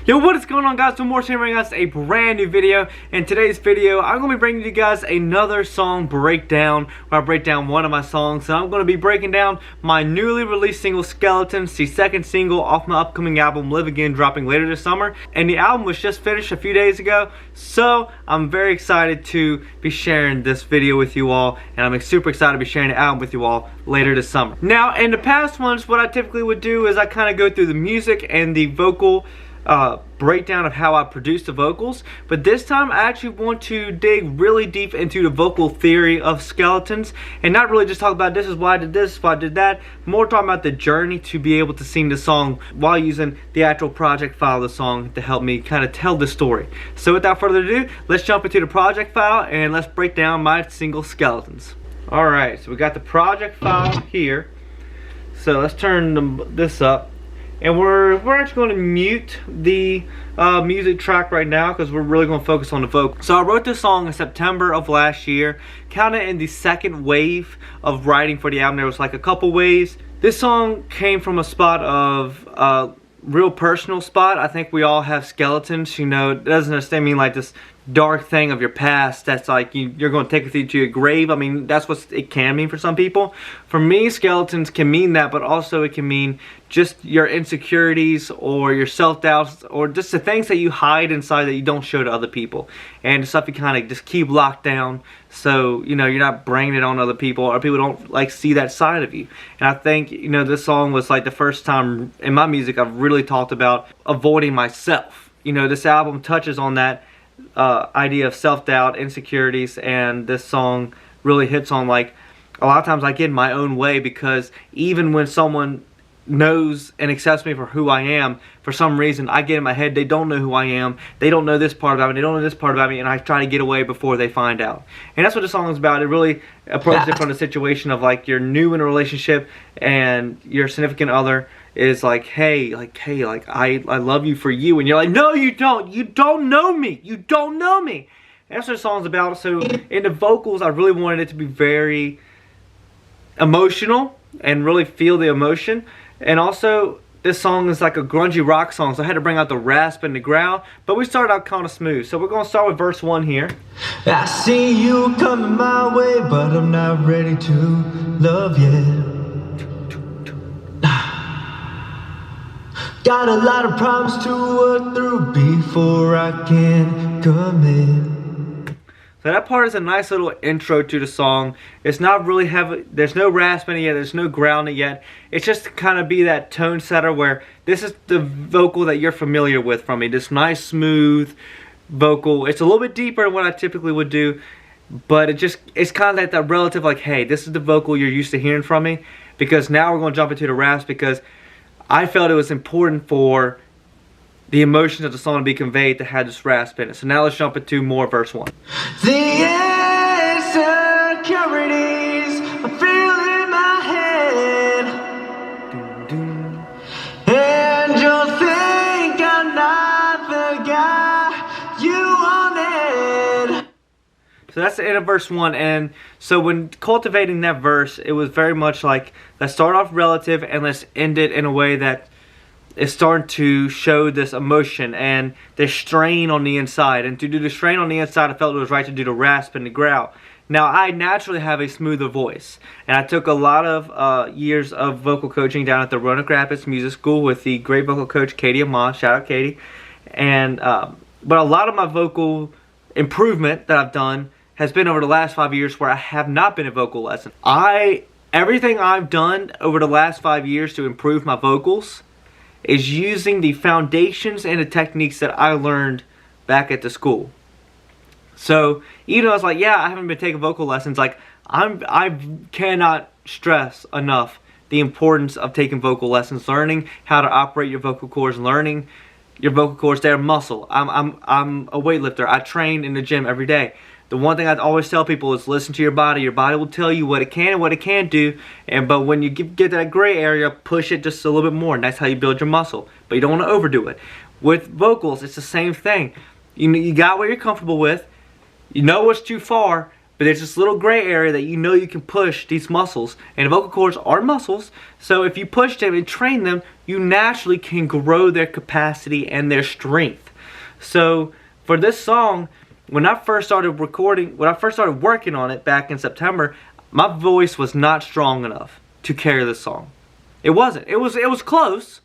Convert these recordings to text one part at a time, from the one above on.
Yo, what is going on, guys? One more time bringing us a brand new video. In today's video, I'm going to be bringing you guys another song breakdown, where I break down one of my songs. And I'm going to be breaking down my newly released single, Skeletons, the second single off my upcoming album, Live Again, dropping later this summer. And the album was just finished a few days ago, so I'm very excited to be sharing this video with you all. And I'm super excited to be sharing the album with you all later this summer. Now, in the past ones, what I typically would do is I kind of go through the music and the vocal breakdown of how I produce the vocals, but this time I actually want to dig really deep into the vocal theory of Skeletons, and not really just talk about this is why I did this, why I did that, more talking about the journey to be able to sing the song while using the actual project file of the song to help me kind of tell the story. So without further ado, let's jump into the project file and let's break down my single Skeletons. Alright, so we got the project file here, so let's turn this up. And we're actually going to mute the music track right now because we're really going to focus on the vocal. So I wrote this song in September of last year, kind of in the second wave of writing for the album. There was like a couple waves. This song came from a spot of real personal spot. I think we all have skeletons, you know. It doesn't necessarily mean like this dark thing of your past that's like you're going to take with you to your grave. I mean, that's what it can mean for some people. For me, skeletons can mean that, but also it can mean just your insecurities or your self-doubts or just the things that you hide inside that you don't show to other people, and stuff you kind of just keep locked down, so you know you're not bringing it on other people, or people don't like see that side of you. And I think, you know, this song was like the first time in my music I've really talked about avoiding myself. You know, this album touches on that idea of self-doubt, insecurities, and this song really hits on like a lot of times I get in my own way, because even when someone knows and accepts me for who I am, for some reason I get in my head they don't know who I am, they don't know this part about me, they don't know this part about me, and I try to get away before they find out. And that's what the song is about. It really approaches it from the situation of like you're new in a relationship and your significant other is like, hey, I love you for you, and you're like, no you don't know me, you don't know me. And that's what the song's about. So in the vocals I really wanted it to be very emotional and really feel the emotion. And also, this song is like a grungy rock song, so I had to bring out the rasp and the growl, but we started out kind of smooth. So we're going to start with verse 1 here. I see you coming my way, but I'm not ready to love yet. Got a lot of problems to work through before I can commit. So that part is a nice little intro to the song. It's not really heavy, there's no rasp in it yet, there's no growl in it yet. It's just to kind of be that tone setter where this is the vocal that you're familiar with from me. This nice smooth vocal. It's a little bit deeper than what I typically would do, but it's kind of like that relative, like, hey, this is the vocal you're used to hearing from me. Because now we're going to jump into the rasp, because I felt it was important for the emotions of the song to be conveyed to have this rasp in it. So now let's jump into more verse 1. The insecurities I feel in my head, and you'll think I'm not the guy you wanted. So that's the end of verse 1, and so when cultivating that verse, it was very much like, let's start off relative and let's end it in a way that is starting to show this emotion and the strain on the inside. And to do the strain on the inside, I felt it was right to do the rasp and the growl. Now, I naturally have a smoother voice, and I took a lot of years of vocal coaching down at the Roanoke Rapids Music School with the great vocal coach Katie Amon. Shout out Katie. And but a lot of my vocal improvement that I've done has been over the last 5 years where I have not been in vocal lesson. Everything I've done over the last 5 years to improve my vocals is using the foundations and the techniques that I learned back at the school. So even though I was like, yeah, I haven't been taking vocal lessons, like I cannot stress enough the importance of taking vocal lessons, learning how to operate your vocal cords, learning your vocal cords. They're muscle. I'm a weightlifter. I train in the gym every day. The one thing I always tell people is listen to your body. Your body will tell you what it can and what it can't do. But when you get that gray area, push it just a little bit more. And that's how you build your muscle. But you don't want to overdo it. With vocals, it's the same thing. You got what you're comfortable with. You know what's too far. But there's this little gray area that you know you can push these muscles. And vocal cords are muscles. So if you push them and train them, you naturally can grow their capacity and their strength. So for this song, when I first started working on it back in September, my voice was not strong enough to carry this song. It wasn't. It was close,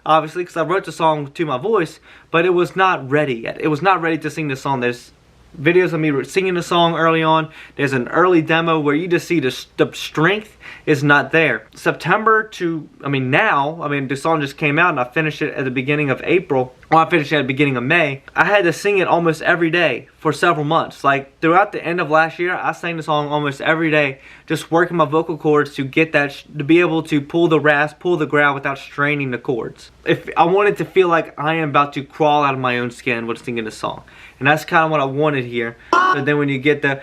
obviously, because I wrote the song to my voice, but it was not ready yet. It was not ready to sing this song. There's videos of me singing the song early on. There's an early demo where you just see the strength is not there. September to, now, the song just came out and I finished it at the beginning of April. Well, I finished it at the beginning of May. I had to sing it almost every day for several months. Like throughout the end of last year, I sang the song almost every day, just working my vocal cords to get that, to be able to pull the rasp, pull the growl without straining the cords. If I wanted to feel like I am about to crawl out of my own skin when singing this song. And that's kind of what I wanted here. But then when you get the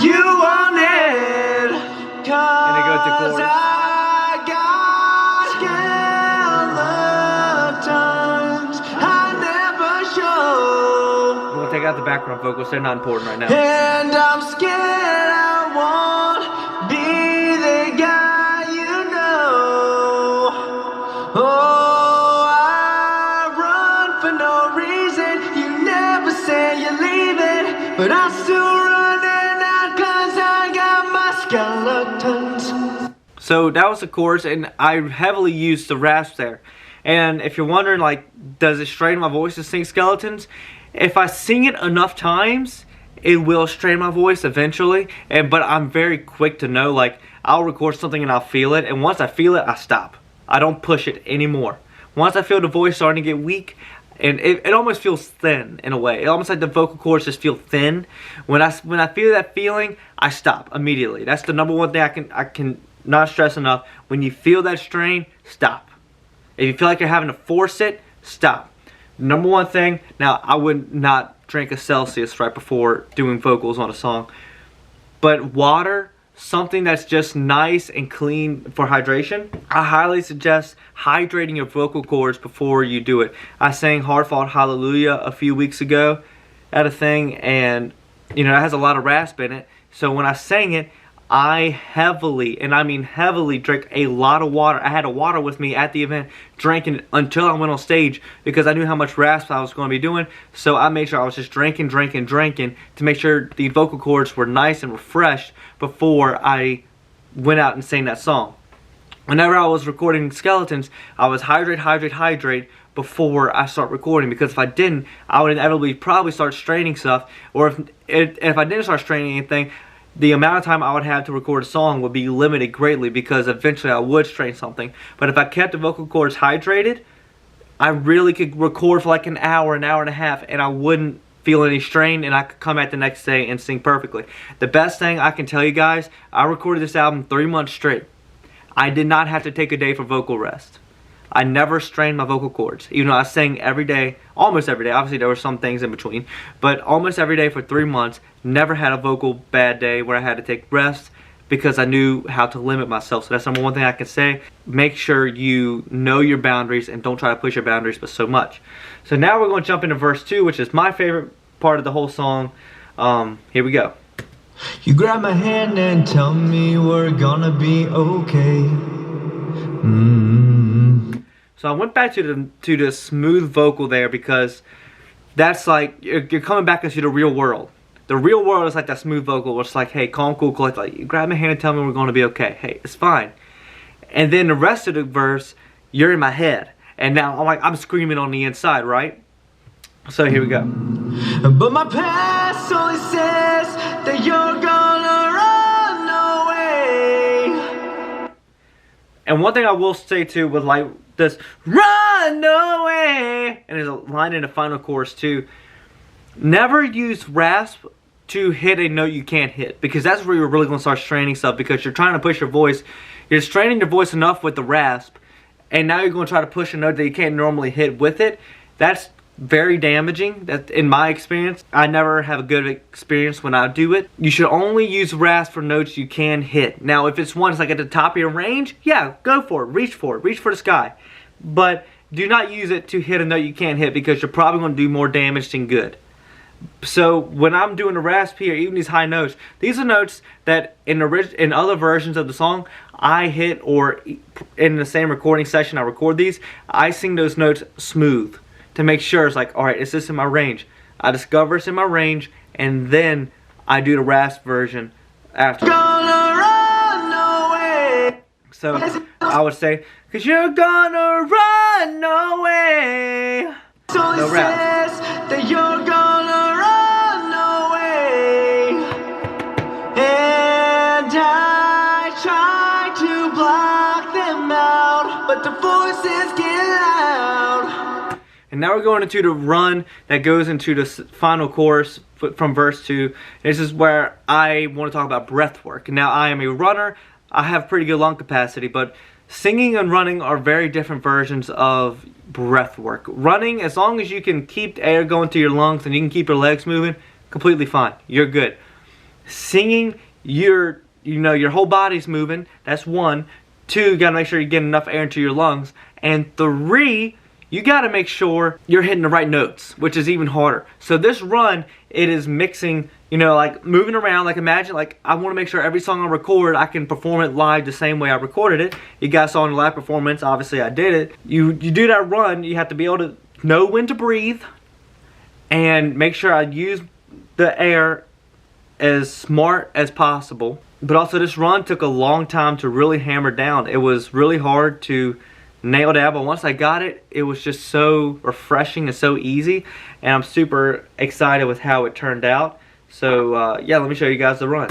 You want it, and it goes to chorus. I got skeletons I never show. I'm gonna take out the background vocals, they're not important right now. And I'm scared I won't be the guy you know. Oh, I run for no reason. You never say you're leaving, but I still running out 'cause I got my skeletons. So that was the chorus, and I heavily used the rasp there. And if you're wondering, like, does it strain my voice to sing Skeletons? If I sing it enough times, it will strain my voice eventually. But I'm very quick to know, like, I'll record something and I'll feel it. And once I feel it, I stop. I don't push it anymore. Once I feel the voice starting to get weak, and it almost feels thin in a way. It almost like the vocal cords just feel thin. When I feel that feeling, I stop immediately. That's the number one thing I can not stress enough. When you feel that strain, stop. If you feel like you're having to force it, stop. Number one thing, now I would not drink a Celsius right before doing vocals on a song. But water, something that's just nice and clean for hydration, I highly suggest hydrating your vocal cords before you do it. I sang Hard Fought Hallelujah a few weeks ago at a thing, and it has a lot of rasp in it. So when I sang it, I heavily, and I mean heavily, drank a lot of water. I had a water with me at the event, drinking it until I went on stage because I knew how much rasp I was going to be doing. So I made sure I was just drinking to make sure the vocal cords were nice and refreshed before I went out and sang that song. Whenever I was recording Skeletons, I was hydrate before I start recording, because if I didn't, I would inevitably probably start straining stuff, or if I didn't start straining anything, the amount of time I would have to record a song would be limited greatly, because eventually I would strain something. But if I kept the vocal cords hydrated, I really could record for like an hour and a half, and I wouldn't feel any strain, and I could come back the next day and sing perfectly. The best thing I can tell you guys, I recorded this album 3 months straight. I did not have to take a day for vocal rest. I never strained my vocal cords, even though I sang every day, almost every day. Obviously there were some things in between, but almost every day for 3 months. Never had a vocal bad day where I had to take rest, because I knew how to limit myself. So that's number one thing I can say. Make sure you know your boundaries and don't try to push your boundaries but so much. So now we're going to jump into verse 2, which is my favorite part of the whole song. Here we go. You grab my hand and tell me we're gonna be okay. So I went back to the smooth vocal there, because that's like you're coming back into the real world. The real world is like that smooth vocal where it's like, hey, calm, cool, collect. Like, you grab my hand and tell me we're going to be okay. Hey, it's fine. And then the rest of the verse, you're in my head. And now I'm screaming on the inside, right? So here we go. But my past only says that you're gonna run away. And one thing I will say too with like this, run away. And there's a line in the final chorus too. Never use rasp to hit a note you can't hit, because that's where you're really going to start straining stuff, because you're trying to push your voice. You're straining your voice enough with the rasp, and now you're going to try to push a note that you can't normally hit with it. That's very damaging. That, in my experience, I never have a good experience when I do it. You should only use rasp for notes you can hit. Now, if it's one that's like at the top of your range, yeah, go for it. Reach for the sky. But do not use it to hit a note you can't hit, because you're probably going to do more damage than good. So when I'm doing the raspy or even these high notes, these are notes that in other versions of the song I hit, or in the same recording session I record these, I sing those notes smooth to make sure it's like, alright, is this in my range? I discover it's in my range, and then I do the rasp version after. Gonna run away. So I would say, 'cause you're gonna run away. So it No rap. says that you're gonna run away, and I try to block them out, but the voices get loud. And now we're going into the run that goes into the final chorus from verse 2. This is where I want to talk about breath work. Now, I am a runner. I have pretty good lung capacity, but singing and running are very different versions of breath work. Running, as long as you can keep the air going to your lungs and you can keep your legs moving, completely fine. You're good. Singing, your whole body's moving. That's 1. 2, you gotta make sure you get enough air into your lungs. And 3, you gotta make sure you're hitting the right notes, which is even harder. So this run, it is mixing, like moving around. Like imagine, like I want to make sure every song I record, I can perform it live the same way I recorded it. You guys saw in the live performance, obviously I did it. You do that run, you have to be able to know when to breathe and make sure I use the air as smart as possible. But also this run took a long time to really hammer down. It was really hard to nail down, but once I got it, it was just so refreshing and so easy, and I'm super excited with how it turned out. So yeah, let me show you guys the run.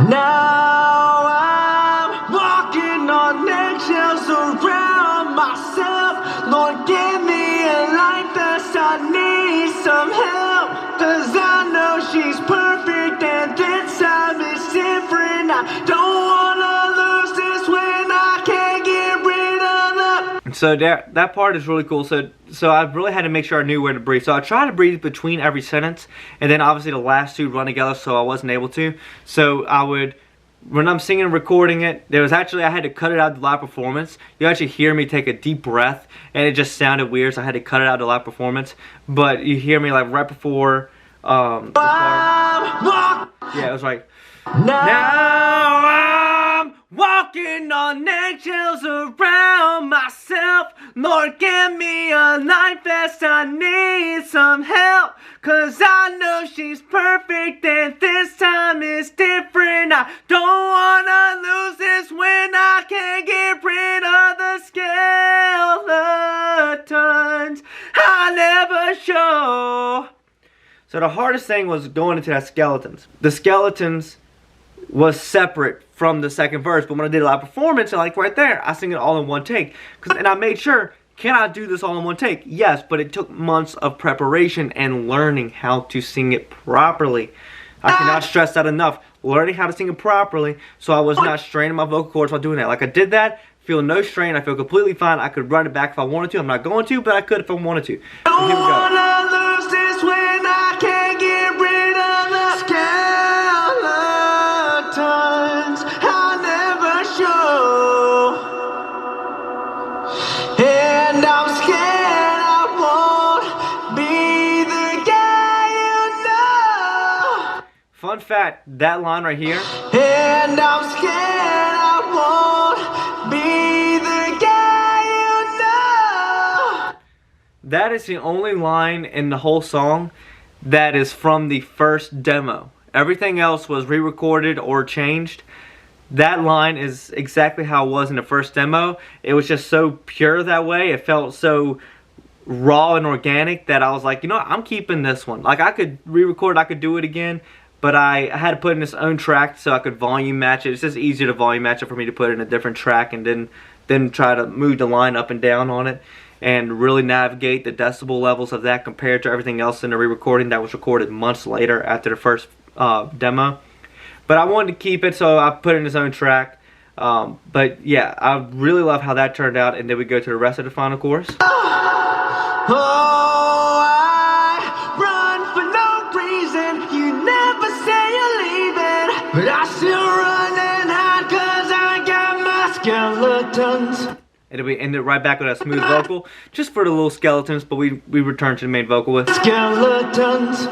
Now I'm walking on eggshells around myself. Lord, give me a life that's I need some help, 'cause I know she's perfect and this time is different. I don't wanna lose this when I can't get rid of the. So that part is really cool. So I really had to make sure I knew where to breathe. So I tried to breathe between every sentence, and then obviously the last 2 run together, so I wasn't able to. So I would, when I'm singing and recording it, I had to cut it out of the live performance. You actually hear me take a deep breath, and it just sounded weird, so I had to cut it out of the live performance. But you hear me like right before the part. Yeah, it was like, now I'm walking on eggshells around myself. Lord, give me a life vest, I need some help, 'cause I know she's perfect and this time is different. I don't wanna lose this when I can't get rid of the skeletons I never show. So the hardest thing was going into that skeletons. The skeletons was separate from the second verse, but when I did a live performance, like right there, I sing it all in one take. And I made sure, can I do this all in one take? Yes, but it took months of preparation and learning how to sing it properly. I cannot stress that enough. Learning how to sing it properly, so I was not straining my vocal cords while doing that. Like I did that, feel no strain, I feel completely fine. I could run it back if I wanted to. I'm not going to, but I could if I wanted to. Don't Here we go. wanna lose this when I can't get rid of the skeletons I never show, and I'm scared I won't be the guy you know. Fun fact, that line right here, And I'm scared I won't be the guy you know. that is the only line in the whole song that is from the first demo. Everything else was re-recorded or changed. That line is exactly how it was in the first demo. It was just so pure that way. It felt so raw and organic that I was like, you know what, I'm keeping this one. Like I could re-record, I could do it again, but I had to put in its own track so I could volume match it. It's just easier to volume match it for me to put it in a different track and then try to move the line up and down on it and really navigate the decibel levels of that compared to everything else in the re-recording that was recorded months later after the first demo. But I wanted to keep it, so I put it in its own track. But yeah, I really love how that turned out, and then we go to the rest of the final chorus. Oh, I run for no reason. You never say you're leaving, but I still run and hide 'cause I got my skeletons. And then we end it right back with a smooth vocal, just for the little skeletons, but we return to the main vocal with. Skeletons.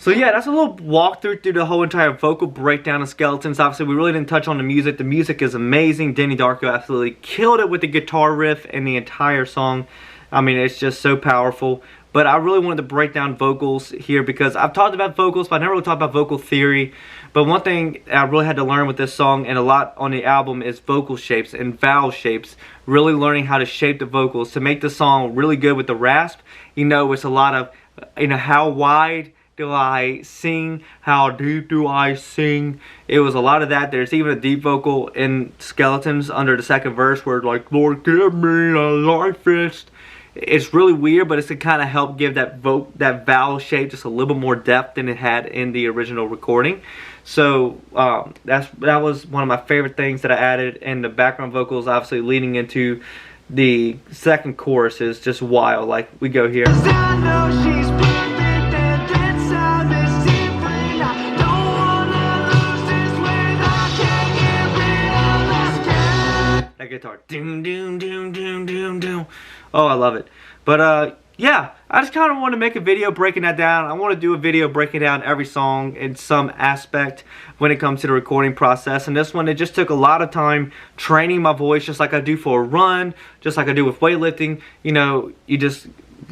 So yeah, that's a little walkthrough through the whole entire vocal breakdown of Skeletons. Obviously, we really didn't touch on the music. The music is amazing. Denny Darko absolutely killed it with the guitar riff and the entire song. I mean, it's just so powerful. But I really wanted to break down vocals here because I've talked about vocals, but I never really talked about vocal theory. But one thing I really had to learn with this song and a lot on the album is vocal shapes and vowel shapes. Really learning how to shape the vocals to make the song really good with the rasp. You know, it's a lot of, how wide do I sing? How deep do I sing? It was a lot of that. There's even a deep vocal in Skeletons under the second verse where it's like, Lord, give me a life fist. It's really weird, but it's to kind of help give that vowel shape just a little bit more depth than it had in the original recording. So that was one of my favorite things that I added, and the background vocals obviously leading into the second chorus is just wild. Like we go here. That guitar, doom doom doom doom doom doom. Oh, I love it. But yeah, I just kind of want to make a video breaking that down. I want to do a video breaking down every song in some aspect when it comes to the recording process. And this one, it just took a lot of time training my voice, just like I do for a run, just like I do with weightlifting. You know, you just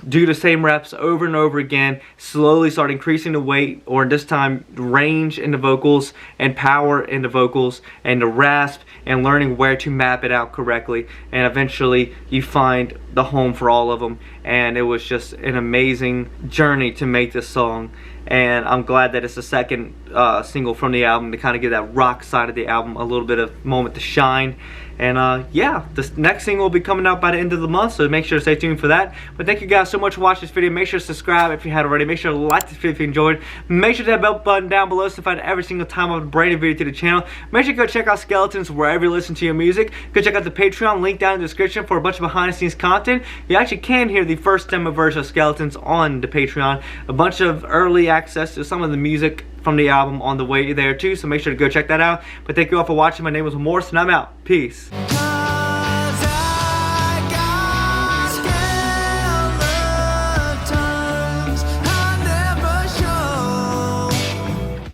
do the same reps over and over again, slowly start increasing the weight, or this time range in the vocals and power in the vocals and the rasp, and learning where to map it out correctly, and eventually you find the home for all of them. And it was just an amazing journey to make this song, and I'm glad that it's the second single from the album to kind of give that rock side of the album a little bit of moment to shine. And yeah, this next single will be coming out by the end of the month, so make sure to stay tuned for that. But thank you guys so much for watching this video. Make sure to subscribe if you hadn't already. Make sure to like this video if you enjoyed. Make sure to hit that bell button down below so you find every single time I bring a video to the channel. Make sure to go check out Skeletons wherever you listen to your music. Go check out the Patreon, link down in the description for a bunch of behind the scenes content. You actually can hear the first demo version of Skeletons on the Patreon. A bunch of early access to some of the music from the album on the way there too, so make sure to go check that out. But thank you all for watching. My name was Morris and I'm out. Peace.